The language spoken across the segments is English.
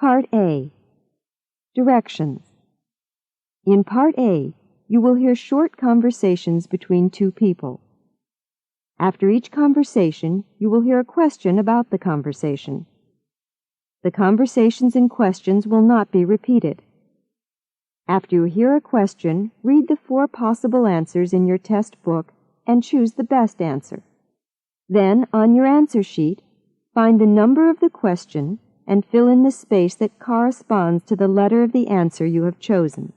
Part A. Directions. In Part A, you will hear short conversations between two people. After each conversation, you will hear a question about the conversation. The conversations and questions will not be repeated. After you hear a question, read the 4 possible answers in your test book and choose the best answer. Then, on your answer sheet, find the number of the question and fill in the space that corresponds to the letter of the answer you have chosen.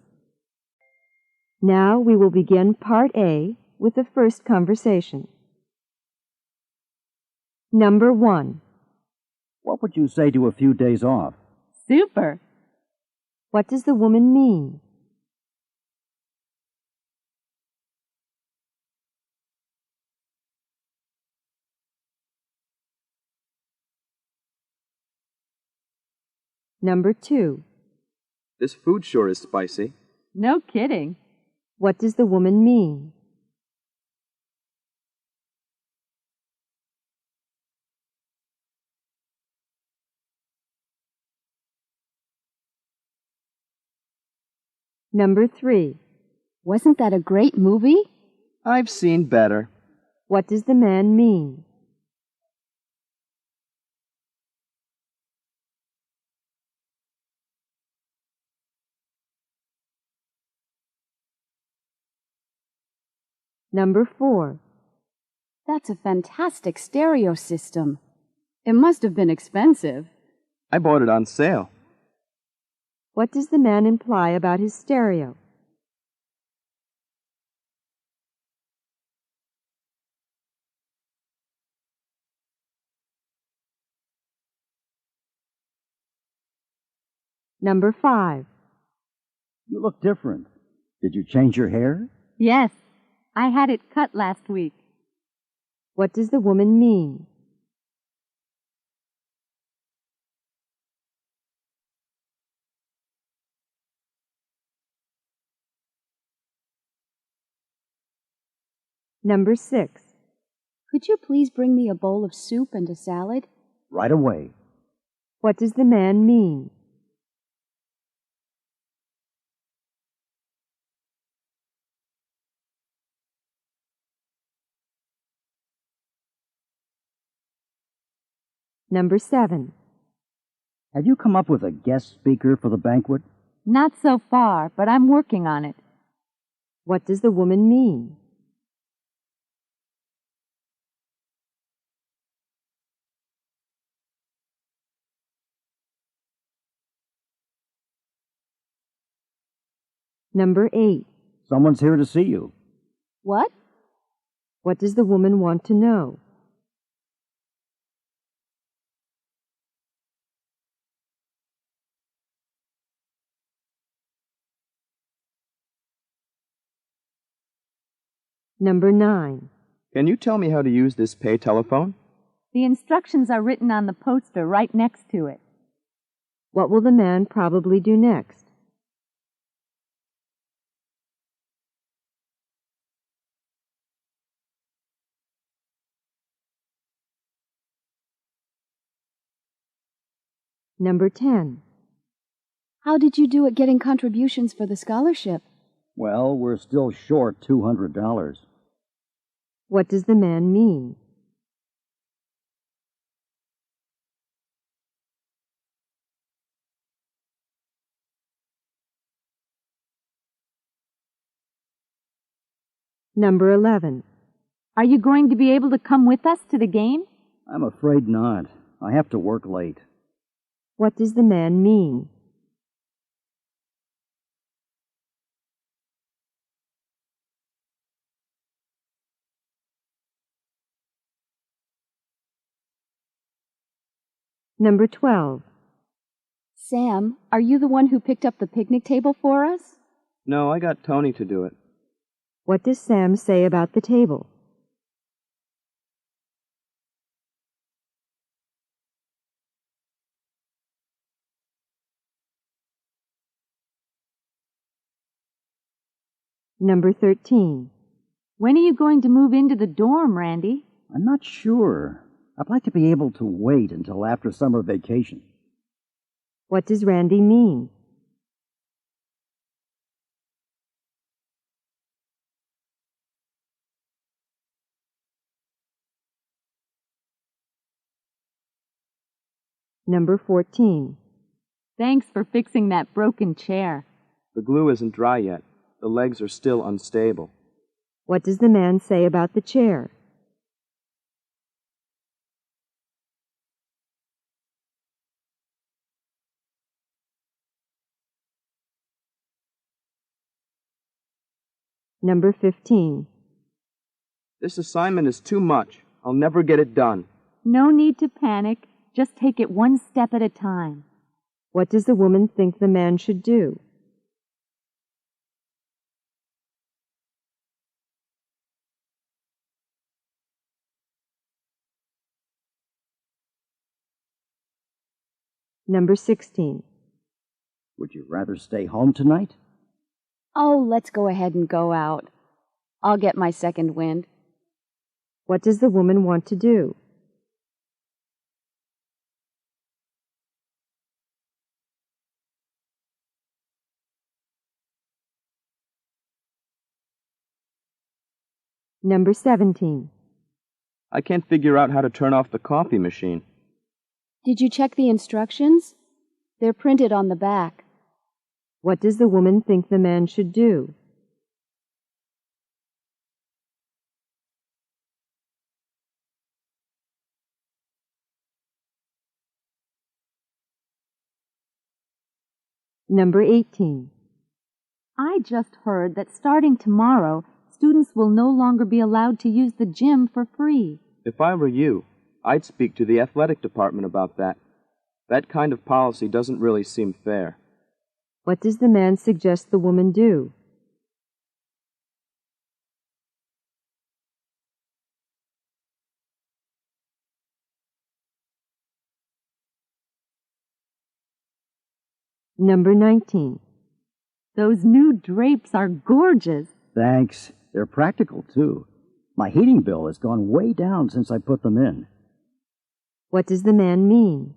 Now we will begin Part A with the first conversation. Number 1. What would you say to a few days off? Super. What does the woman mean? Number 2. This food sure is spicy. No kidding. What does the woman mean? Number 3. Wasn't that a great movie? I've seen better. What does the man mean? Number 4. That's a fantastic stereo system. It must have been expensive. I bought it on sale. What does the man imply about his stereo? Number 5. You look different. Did you change your hair? Yes, I had it cut last week. What does the woman mean? Number 6. Could you please bring me a bowl of soup and a salad? Right away. What does the man mean? Number 7. Have you come up with a guest speaker for the banquet? Not so far, but I'm working on it. What does the woman mean? Number 8. Someone's here to see you. What? What does the woman want to know? Number 9. Can you tell me how to use this pay telephone? The instructions are written on the poster right next to it. What will the man probably do next? Number 10. How did you do at getting contributions for the scholarship? Well, we're still short $200. What does the man mean? Number 11. Are you going to be able to come with us to the game? I'm afraid not. I have to work late. What does the man mean? Number 12. Sam, are you the one who picked up the picnic table for us? No, I got Tony to do it. What does Sam say about the table? Number 13. When are you going to move into the dorm, Randy? I'm not sure. I'd like to be able to wait until after summer vacation. What does Randy mean? Number 14. Thanks for fixing that broken chair. The glue isn't dry yet. The legs are still unstable. What does the man say about the chair? Number 15. This assignment is too much. I'll never get it done. No need to panic. Just take it one step at a time. What does the woman think the man should do? Number 16. Would you rather stay home tonight? Oh, let's go ahead and go out. I'll get my second wind. What does the woman want to do? Number 17. I can't figure out how to turn off the coffee machine. Did you check the instructions? They're printed on the back. What does the woman think the man should do? Number 18. I just heard that starting tomorrow, students will no longer be allowed to use the gym for free. If I were you, I'd speak to the athletic department about that. That kind of policy doesn't really seem fair. What does the man suggest the woman do? Number 19. Those new drapes are gorgeous. Thanks. They're practical, too. My heating bill has gone way down since I put them in. What does the man mean?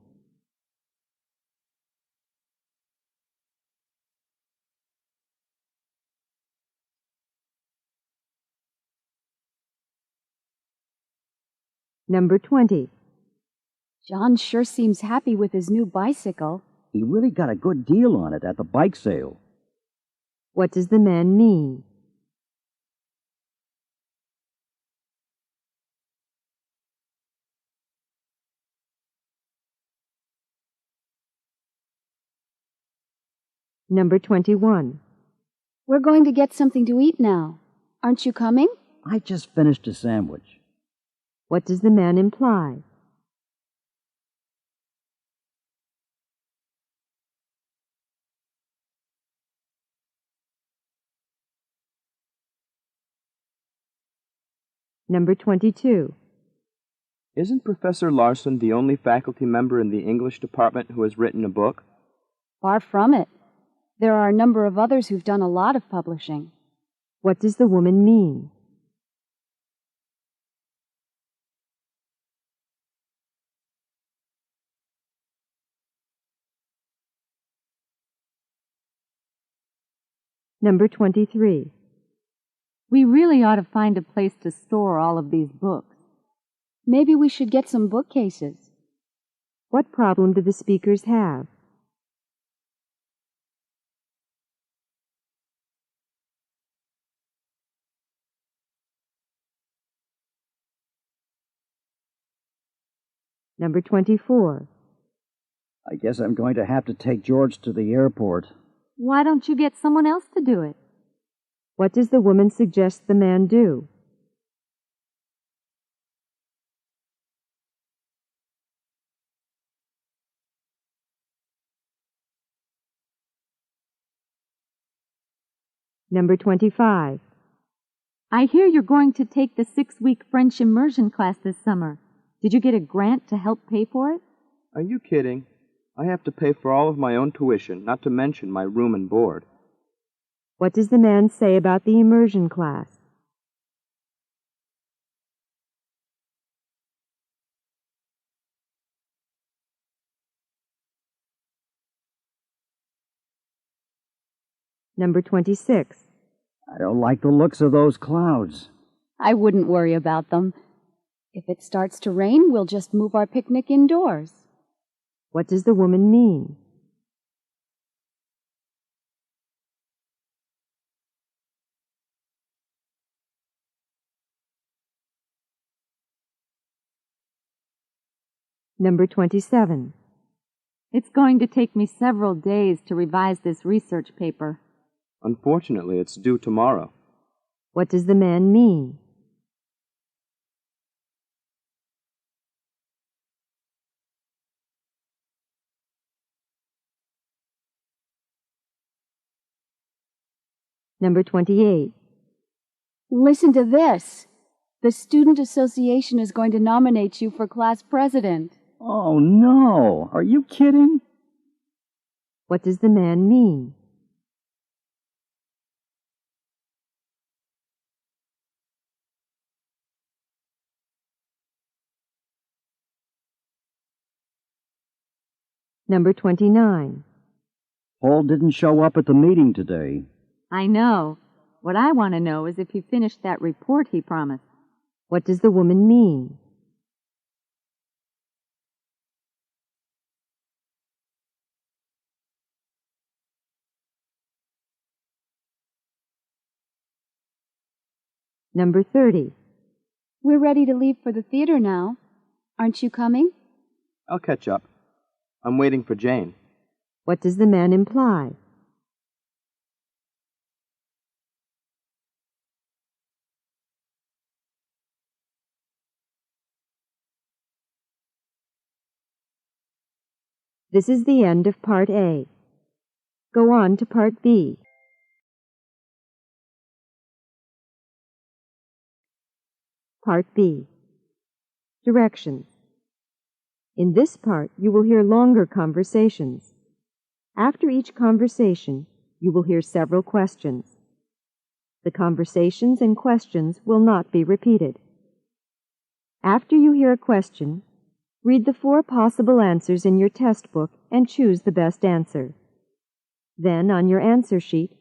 Number 20. John sure seems happy with his new bicycle. He really got a good deal on it at the bike sale. What does the man mean? Number 21. We're going to get something to eat now. Aren't you coming? I just finished a sandwich. What does the man imply? Number 22. Isn't Professor Larson the only faculty member in the English department who has written a book? Far from it. There are a number of others who've done a lot of publishing. What does the woman mean? Number 23. We really ought to find a place to store all of these books. Maybe we should get some bookcases. What problem do the speakers have? Number 24. I guess I'm going to have to take George to the airport. Why don't you get someone else to do it? What does the woman suggest the man do? Number 25. I hear you're going to take the 6-week French immersion class this summer. Did you get a grant to help pay for it? Are you kidding? I have to pay for all of my own tuition, not to mention my room and board. What does the man say about the immersion class? Number 26. I don't like the looks of those clouds. I wouldn't worry about them. If it starts to rain, we'll just move our picnic indoors. What does the woman mean? Number 27. It's going to take me several days to revise this research paper. Unfortunately, it's due tomorrow. What does the man mean? Number 28. Listen to this. The Student Association is going to nominate you for class president. Oh, no. Are you kidding? What does the man mean? Number 29. Paul didn't show up at the meeting today. I know. What I want to know is if he finished that report he promised. What does the woman mean? Number 30. We're ready to leave for the theater now. Aren't you coming? I'll catch up. I'm waiting for Jane. What does the man imply? This is the end of Part A. Go on to Part B. Part B. Directions. In this part, you will hear longer conversations. After each conversation, you will hear several questions. The conversations and questions will not be repeated. After you hear a question, read the 4 possible answers in your test book and choose the best answer. Then, on your answer sheet,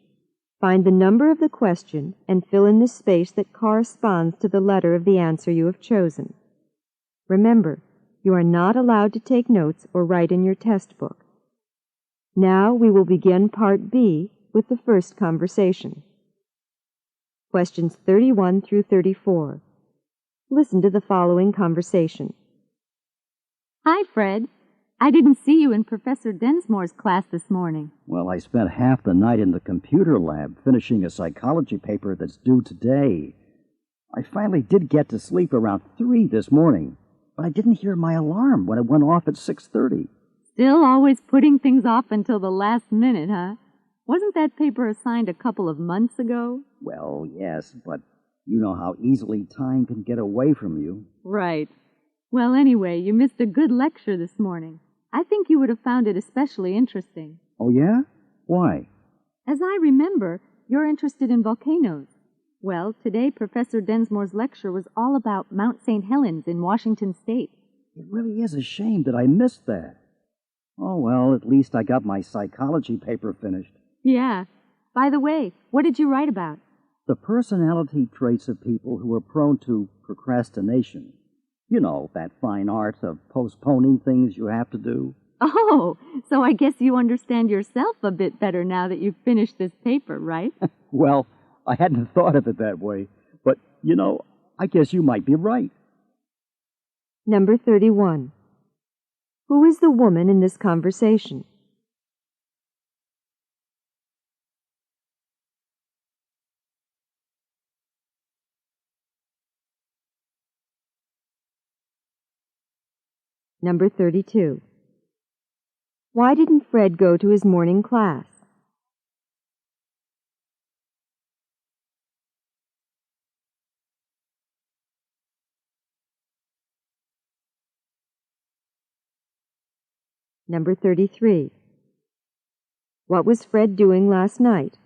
find the number of the question and fill in the space that corresponds to the letter of the answer you have chosen. Remember, you are not allowed to take notes or write in your test book. Now we will begin Part B with the first conversation. Questions 31 through 34. Listen to the following conversation. Hi, Fred. I didn't see you in Professor Densmore's class this morning. Well, I spent half the night in the computer lab finishing a psychology paper that's due today. I finally did get to sleep around 3 this morning, but I didn't hear my alarm when it went off at 6:30. Still always putting things off until the last minute, huh? Wasn't that paper assigned a couple of months ago? Well, yes, but you know how easily time can get away from you. Right. Well, anyway, you missed a good lecture this morning. I think you would have found it especially interesting. Oh, yeah? Why? As I remember, you're interested in volcanoes. Well, today Professor Densmore's lecture was all about Mount St. Helens in Washington State. It really is a shame that I missed that. Oh, well, at least I got my psychology paper finished. Yeah. By the way, what did you write about? The personality traits of people who are prone to procrastination. You know, that fine art of postponing things you have to do. Oh, so I guess you understand yourself a bit better now that you've finished this paper, right? Well, I hadn't thought of it that way, but, you know, I guess you might be right. Number 31. Who is the woman in this conversation? Number 32. Why didn't Fred go to his morning class? Number 33. What was Fred doing last night?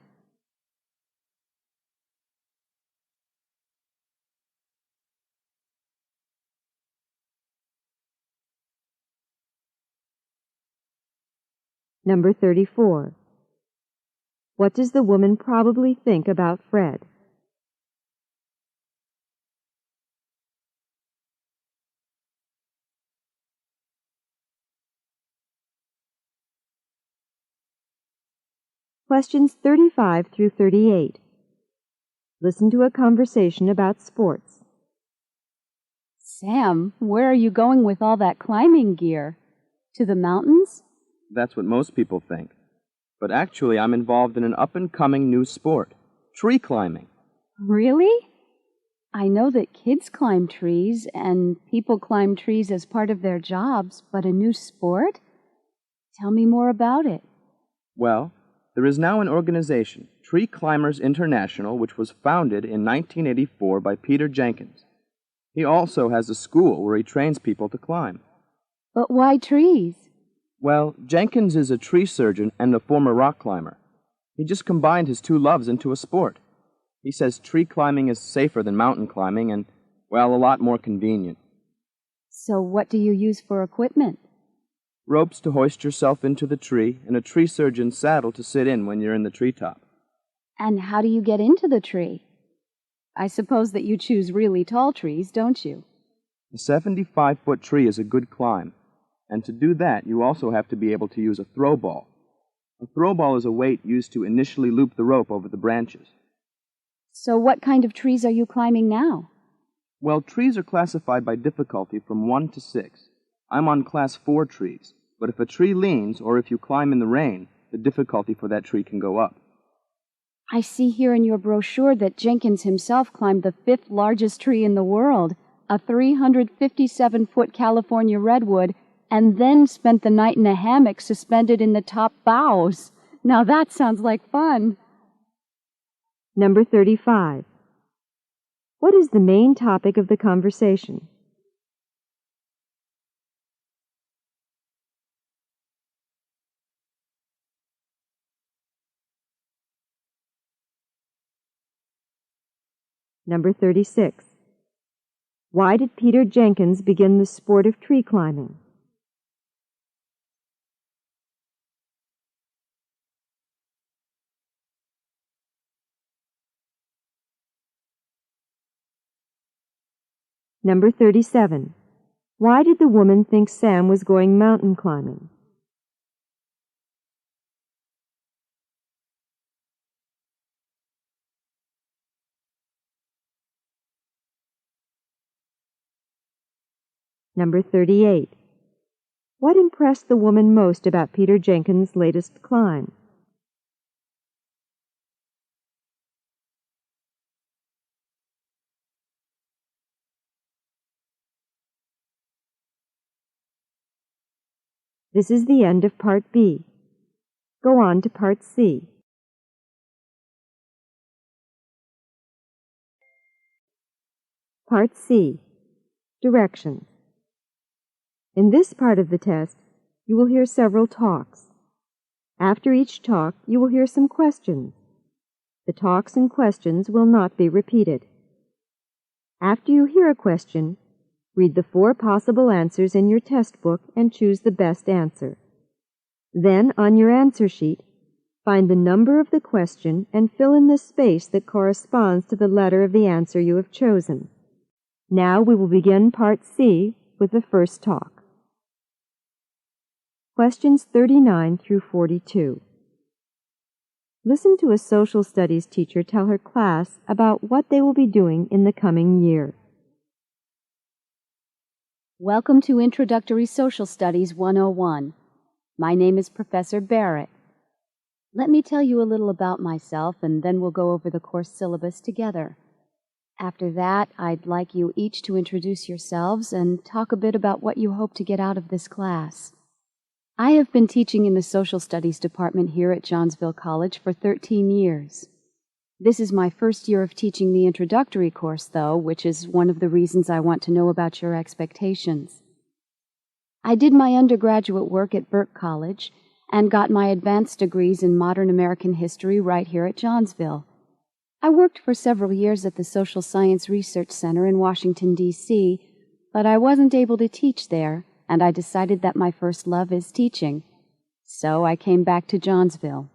Number 34. What does the woman probably think about Fred? Questions 35 through 38. Listen to a conversation about sports. Sam, where are you going with all that climbing gear? To the mountains? That's what most people think. But actually, I'm involved in an up-and-coming new sport, tree climbing. Really? I know that kids climb trees and people climb trees as part of their jobs, but a new sport? Tell me more about it. Well, there is now an organization, Tree Climbers International, which was founded in 1984 by Peter Jenkins. He also has a school where he trains people to climb. But why trees? Well, Jenkins is a tree surgeon and a former rock climber. He just combined his two loves into a sport. He says tree climbing is safer than mountain climbing and, well, a lot more convenient. So what do you use for equipment? Ropes to hoist yourself into the tree and a tree surgeon's saddle to sit in when you're in the treetop. And how do you get into the tree? I suppose that you choose really tall trees, don't you? A 75-foot tree is a good climb, and to do that you also have to be able to use a throw ball. A throw ball is a weight used to initially loop the rope over the branches. So what kind of trees are you climbing now? Well, trees are classified by difficulty from 1 to 6. I'm on class 4 trees, but if a tree leans or if you climb in the rain, the difficulty for that tree can go up. I see here in your brochure that Jenkins himself climbed the 5th largest tree in the world, a 357-foot California redwood, and then spent the night in a hammock suspended in the top boughs. Now that sounds like fun. Number 35. What is the main topic of the conversation? Number 36. Why did Peter Jenkins begin the sport of tree climbing? Number 37. Why did the woman think Sam was going mountain climbing? Number 38. What impressed the woman most about Peter Jenkins' latest climb? This is the end of Part B. Go on to Part C. Part C. Directions. In this part of the test, you will hear several talks. After each talk, you will hear some questions. The talks and questions will not be repeated. After you hear a question, read the 4 possible answers in your test book and choose the best answer. Then, on your answer sheet, find the number of the question and fill in the space that corresponds to the letter of the answer you have chosen. Now we will begin Part C with the first talk. Questions 39 through 42. Listen to a social studies teacher tell her class about what they will be doing in the coming year. Welcome to Introductory Social Studies 101. My name is Professor Barrett. Let me tell you a little about myself, and then we'll go over the course syllabus together. After that, I'd like you each to introduce yourselves and talk a bit about what you hope to get out of this class. I have been teaching in the Social Studies department here at Johnsville College for 13 years. This is my first year of teaching the introductory course, though, which is one of the reasons I want to know about your expectations. I did my undergraduate work at Burke College and got my advanced degrees in modern American history right here at Johnsville. I worked for several years at the Social Science Research Center in Washington, D.C., but I wasn't able to teach there, and I decided that my first love is teaching. So I came back to Johnsville.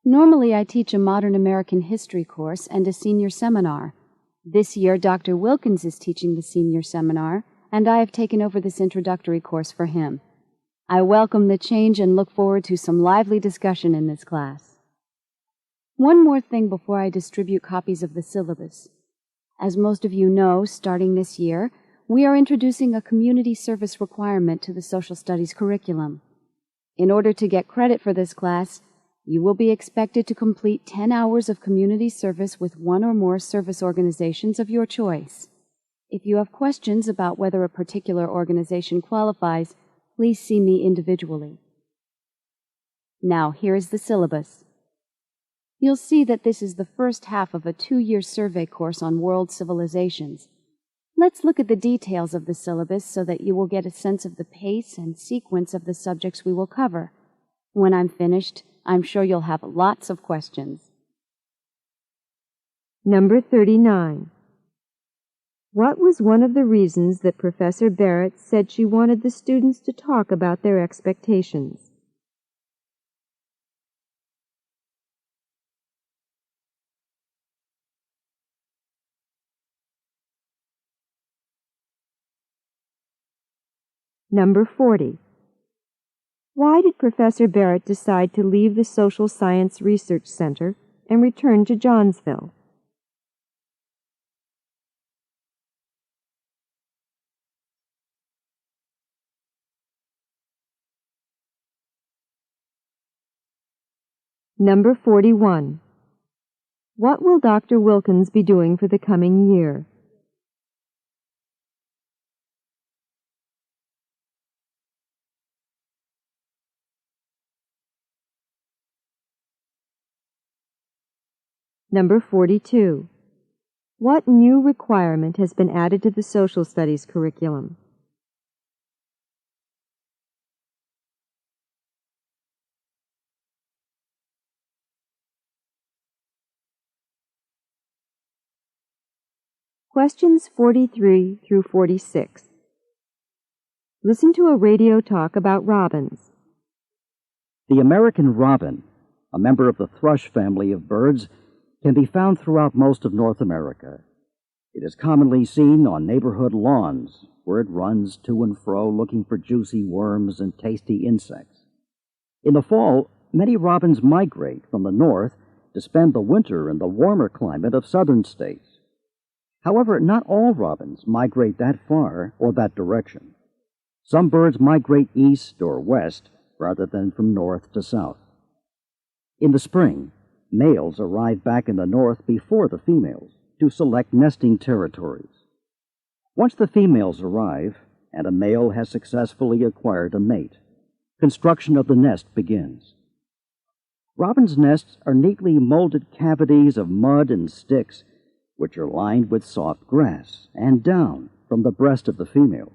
Normally, I teach a modern American history course and a senior seminar. This year, Dr. Wilkins is teaching the senior seminar, and I have taken over this introductory course for him. I welcome the change and look forward to some lively discussion in this class. One more thing before I distribute copies of the syllabus. As most of you know, starting this year, we are introducing a community service requirement to the social studies curriculum. In order to get credit for this class, you will be expected to complete 10 hours of community service with one or more service organizations of your choice. If you have questions about whether a particular organization qualifies, please see me individually. Now, here is the syllabus. You'll see that this is the first half of a 2-year survey course on world civilizations. Let's look at the details of the syllabus so that you will get a sense of the pace and sequence of the subjects we will cover. When I'm finished, I'm sure you'll have lots of questions. Number 39. What was one of the reasons that Professor Barrett said she wanted the students to talk about their expectations? Number 40. Why did Professor Barrett decide to leave the Social Science Research Center and return to Johnsville? Number 41. What will Dr. Wilkins be doing for the coming year? Number 42. What new requirement has been added to the social studies curriculum? Questions 43 through 46. Listen to a radio talk about robins. The American robin, a member of the thrush family of birds, can be found throughout most of North America. It is commonly seen on neighborhood lawns, where it runs to and fro looking for juicy worms and tasty insects. In the fall, many robins migrate from the north to spend the winter in the warmer climate of southern states. However, not all robins migrate that far or that direction. Some birds migrate east or west rather than from north to south. In the spring, males arrive back in the north before the females to select nesting territories. Once the females arrive and a male has successfully acquired a mate, construction of the nest begins. Robins' nests are neatly molded cavities of mud and sticks, which are lined with soft grass and down from the breast of the female.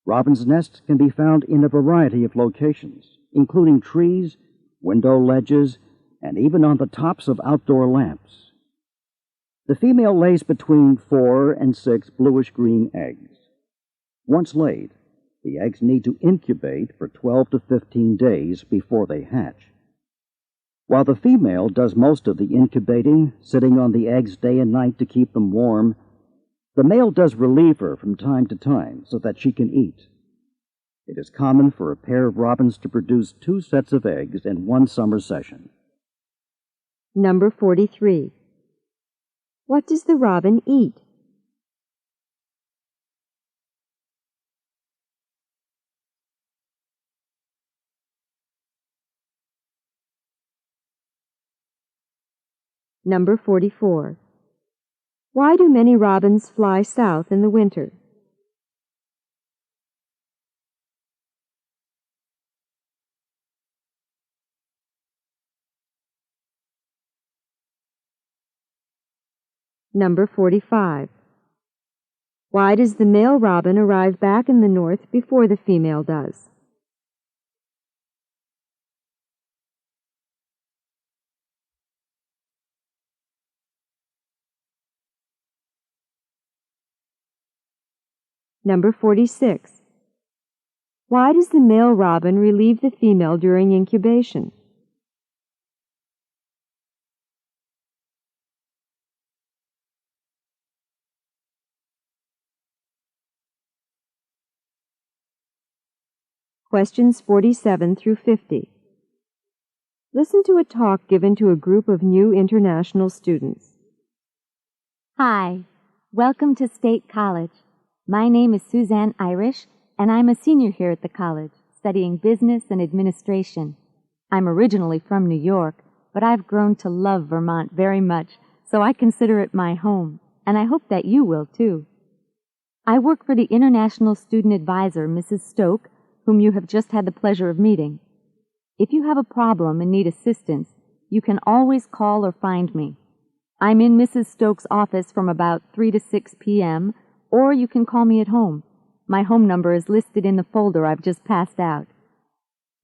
Robins' nests can be found in a variety of locations, including trees, window ledges, and even on the tops of outdoor lamps. The female lays between 4 and 6 bluish-green eggs. Once laid, the eggs need to incubate for 12 to 15 days before they hatch. While the female does most of the incubating, sitting on the eggs day and night to keep them warm, the male does relieve her from time to time so that she can eat. It is common for a pair of robins to produce 2 sets of eggs in one summer session. Number 43. What does the robin eat? Number 44. Why do many robins fly south in the winter? Number 45. Why does the male robin arrive back in the north before the female does? Number 46. Why does the male robin relieve the female during incubation? Questions 47 through 50. Listen to a talk given to a group of new international students. Hi, welcome to State College. My name is Suzanne Irish, and I'm a senior here at the college, studying business and administration. I'm originally from New York, but I've grown to love Vermont very much, so I consider it my home, and I hope that you will too. I work for the International Student Advisor, Mrs. Stoke, whom you have just had the pleasure of meeting. If you have a problem and need assistance, you can always call or find me. I'm in Mrs. Stoke's office from about 3 to 6 p.m., or you can call me at home. My home number is listed in the folder I've just passed out.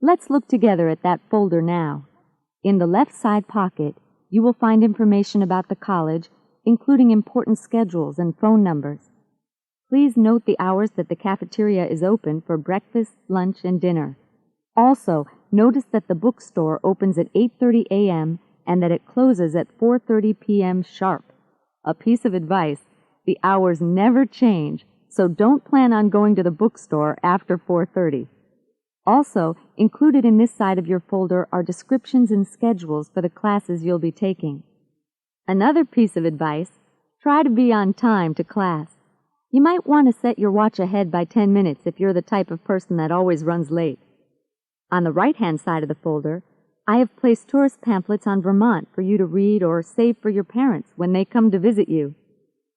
Let's look together at that folder now. In the left side pocket, you will find information about the college, including important schedules and phone numbers. Please note the hours that the cafeteria is open for breakfast, lunch, and dinner. Also, notice that the bookstore opens at 8:30 a.m. and that it closes at 4:30 p.m. sharp. A piece of advice, the hours never change, so don't plan on going to the bookstore after 4:30. Also, included in this side of your folder are descriptions and schedules for the classes you'll be taking. Another piece of advice, try to be on time to class. You might want to set your watch ahead by 10 minutes if you're the type of person that always runs late. On the right-hand side of the folder, I have placed tourist pamphlets on Vermont for you to read or save for your parents when they come to visit you.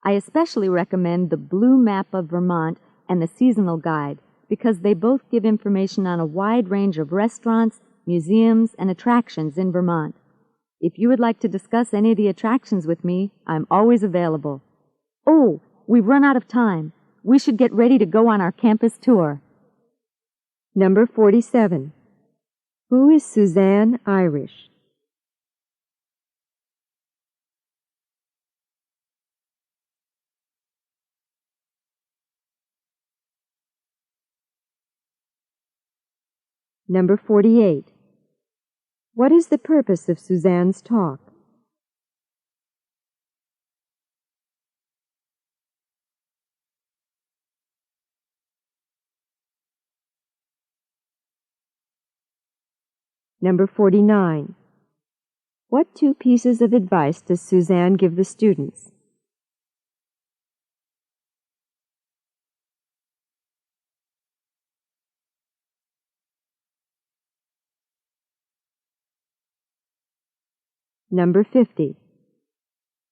I especially recommend the Blue Map of Vermont and the Seasonal Guide because they both give information on a wide range of restaurants, museums, and attractions in Vermont. If you would like to discuss any of the attractions with me, I'm always available. Oh, we've run out of time. We should get ready to go on our campus tour. Number 47. Who is Suzanne Irish? Number 48. What is the purpose of Suzanne's talk? Number 49. What two pieces of advice does Suzanne give the students? Number 50.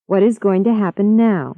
What is going to happen now?